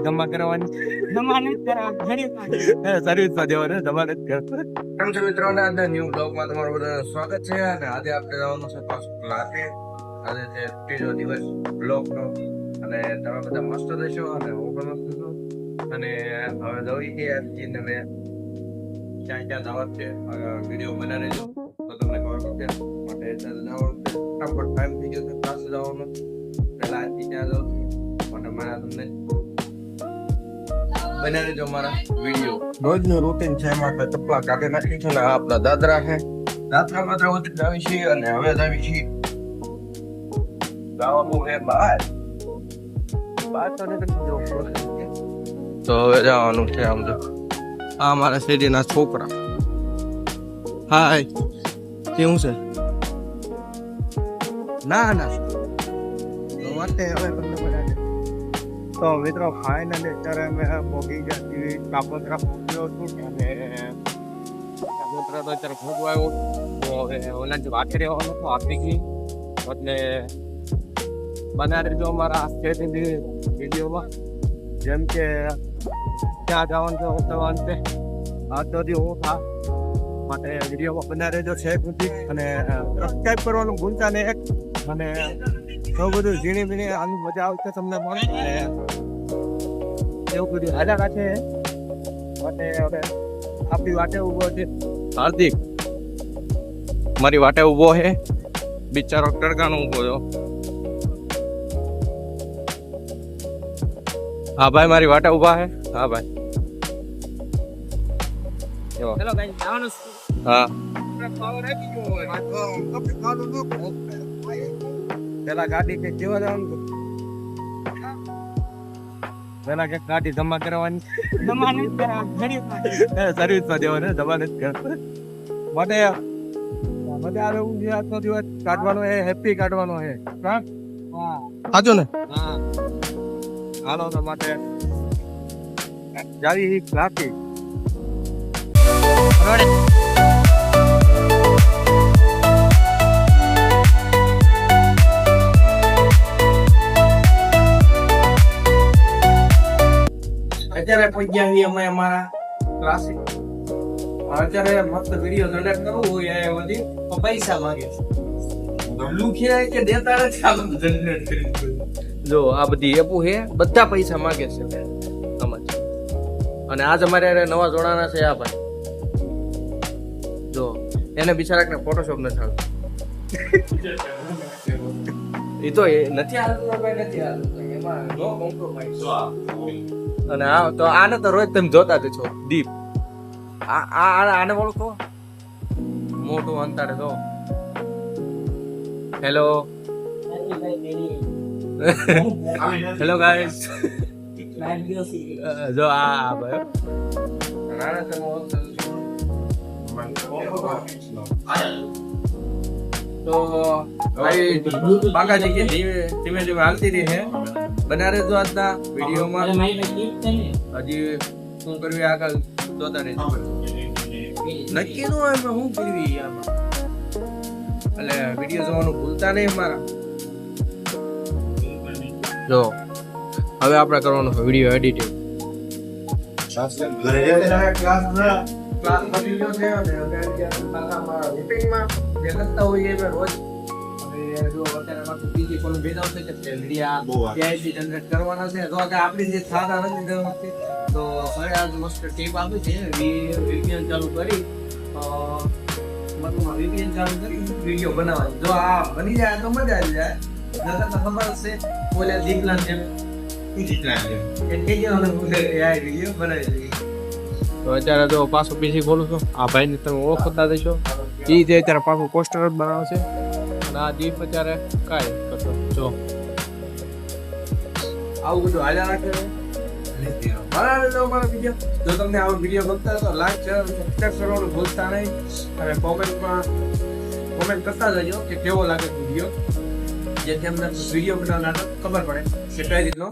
જમા કરવાની સર્વિસ માં જવાનું જમા નથી કરતો. કેમ છો મિત્રો, આજના ન્યૂ બ્લોગમાં તમારું બધાનું સ્વાગત છે. અને આજે આપણે જવાનું છે પાછું ક્લાસે. આજે છે ત્રીજો દિવસ બ્લોગનો અને તમે બધા મસ્ત રહેશો અને હું પણ મસ્ત છું. અને હવે દોડી ગયા છીએ ને મેં ક્યાં ક્યાં જવાનું છે વિડીયો બનાવી લેજો તો તમને ખબર પડશે. માટે જવાનું છે, ફટાફટ ટાઈમ થઈ ગયો છે ક્લાસે જવાનો. પહેલા આજથી ત્યાં જાઉં માટે મારા તમને બનાવી લેજો મારા વિડીયો. રોજનું રૂટીન છે, એમાં આપણે ચપલા કાઢી નાખી છે ને આ આપણા દાદરા છે. દાદરા માત્ર ઉતરી આવી છીએ અને હવે જ આવી છીએ જવાનું છે બહાર. તો હવે જવાનું છે આમ તો. આ મારા શેરીના છોકરા. હાય, કેવું છે? ના ના માટે હવે તમને બનાવી. તો મિત્રો ફાઇનલી અત્યારે અમે પોગી ગયા છીએ કાપોદ્રા પહોંચ્યો છું અને કાપોદ્રા તો અત્યારે ભોગવા આવ્યો. તો હવે ઓલા જે વાટે રહેવાનું હતું આપી એટલે બનાવી દેજો અમારા સ્ટેટની વિડીયોમાં. જેમ કે ત્યાં જવાનું છે ઉતરવાનું છે આ તો હું થા માટે વિડીયોમાં બનાવી દેજો છે સુધી અને સબસ્ક્રાઈબ કરવાનું ભૂલતા નહીં એક. અને એવું બધું ઝીણી ઝીણી આની મજા આવશે તમને પણ. અને એવું બધું હાલા રાખે માટે હવે આપણી વાટે ઊભો છે હાર્દિક. મારી વાટે ઊભો છે બિચારો તડકાનો ઊભો છો. હા ભાઈ મારી વાટે ઊભા છે. હા ભાઈ ચલો ગાઈસ જવાનું છે. હા પેલા ગાડી કે કેવા જવાનું હતું? પેલા કે ગાડી જમા કરવાની સર્વિસ માં જવાનું જમા નથી કરતો. માટે મજા આવે એવું આજનો દિવસ કાઢવાનો છે, હેપી કાઢવાનો છે. સાચો ને? હા હાલો તો માટે જાવી ક્લાસી અત્યારે પહોંચ્યા છીએ અમે અમારા ક્લાસે. અત્યારે મસ્ત વિડીયો જનરેટ કરવું હોય એ બધી તો પૈસા માંગે છે. લુખિયા કે દેતા નથી આ બધું જનરેટ કરી. જો આ બધી એપો છે, બધા પૈસા માંગે છે સમજ. અને આજ અમારે નવા જોડાના છે આ ભાઈ. જો એને બિચારાને ફોટોશોપ નથી આવતું. એ તો નથી આવતું ભાઈ, નથી આવતું એમાં નો કોમ્પ્રોમાઇઝ. અને આ તો આને તો રોજ તમે જોતા જ છો દીપ. આને ઓળખો મોટું અંતરે તો. Hello hello guys. જો આ ભાઈ તો ભાઈ બાકાજી કે ધીમે ધીમે હાલતી રહી છે. બનારે જો આજના વિડીયોમાં હજી શું કરવી આગળ જોતા રહેજો. નક્કી નું હોય શું કરવી આમાં. એટલે વિડીયો જોવાનું ભૂલતા નહીં અમારા. જો હવે આપણે કરવાનું છે વિડીયો એડિટિંગ. ક્લાસ બની ગયો છે અને હવે રૂટીનમાં જે કરતા હોઈએ એ રોજ. જો અત્યારે પાછું બીજી કોલ ભેજાવ છે કે વિડીયા એઆઈ જનરેટ કરવાના છે. તો કે આપણી જે સાદા નથી કરવાની તો હવે આજ મસ્ત ટીપ આપી છે VPN ચાલુ કરી મતલબ VPN ચાલુ કરી વિડીયો બનાવવાની. જો આ બની જાય તો મજા આવી જાય. નકર તો ખબર છે ઓલે દીપલાન જેમ વિડીયો બનાવી દઈએ. તો અત્યારે તો પાછું પીસી ખોલું છું. આ ભાઈને તમે ઓળખતા દેશો. એ જે અત્યારે પાછું પોસ્ટર જ બનાવે છે. અને આ દીપ અત્યારે કાંઈ કરતો જો આવું બધું હાલ્યા રાખે. મારા વિડીયો જો તમને આવો વિડીયો ગમતા તો લાઈક શેર સબસ્ક્રાઇબ કરવાનું ભૂલતા નહીં. અને કોમેન્ટ કરતા જજો કે કેવો લાગે વિડીયો, જેથી અમને વિડીયો બનાવવાનો ખબર પડે કે કઈ રીતનો